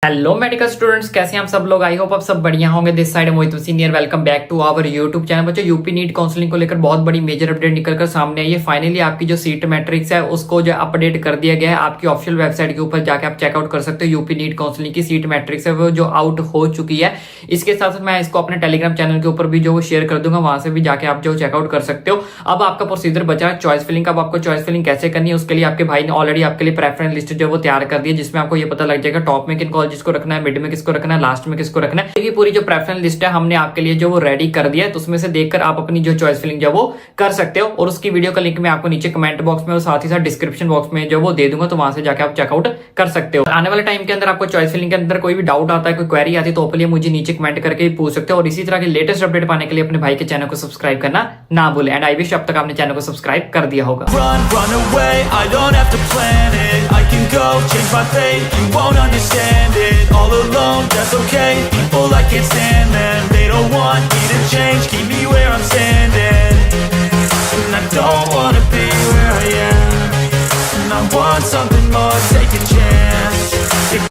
Hello medical students, कैसे हैं आप सब लोग। आई होप आप सब बढ़िया होंगे। This side Mohit senior, welcome back to our YouTube channel. बच्चों, यूपी नीट काउंसलिंग को लेकर बहुत बड़ी मेजर अपडेट निकलकर सामने आई है। फाइनली आपकी जो सीट मैट्रिक्स है उसको जो अपडेट कर दिया गया है। आपकी ऑफिशियल वेबसाइट के ऊपर जाकर आप चेकआउट कर सकते हो। यूपी नीट काउंसलिंग की सीट मैट्रिक्स है वो जो आउट हो चुकी है। इसके साथ साथ मैं इसको अपने टेलीग्राम चैनल के ऊपर भी जो शेयर कर दूंगा, वहां से भी जाके आप जो चेकआउट कर सकते हो। अब आपका प्रोसीजर बचा है चॉइस फिलिंग का। अब आपको चॉइस फिलिंग कैसे करनी है उसके लिए आपके भाई ने ऑलरेडी आपके लिए प्रेफरेंस लिस्ट जो वो तैयार कर दी है, जिसमें आपको ये पता लग जाएगा टॉप में किन कॉलेजेस को रखना है, मिड में किसको रखना है, लास्ट में किसको रखना है। ये पूरी जो प्रेफरेंस लिस्ट है हमने आपके लिए जो वो रेडी कर दिया है, तो उसमें से देखकर आप अपनी जो चॉइस फिलिंग जो वो कर सकते हो। और उसकी वीडियो का लिंक मैं आपको नीचे कमेंट बॉक्स में और साथ ही साथ डिस्क्रिप्शन बॉक्स में जो वो दे दूंगा, तो वहां से जाकर आप चेकआउट कर सकते हो। आने वाले टाइम के अंदर आपको चॉइस फिलिंग के अंदर कोई भी डाउट आता है, कोई क्वेरी आती है, तो ओपनली मुझे नीचे कमेंट करके पूछ सकते हो। और इसी तरह के लेटेस्ट अपडेट पाने के लिए अपने भाई के चैनल को सब्सक्राइब करना ना भूलें। एंड आई विश अब तक आपने चैनल को सब्सक्राइब कर दिया होगा। Run away, I don't have to plan it. I can go change my fate, you won't understand it. All alone, that's okay. People, I can't stand them. They don't want me to change, keep me where I'm standing. And I don't wanna be where I am. And I want something more, take a chance.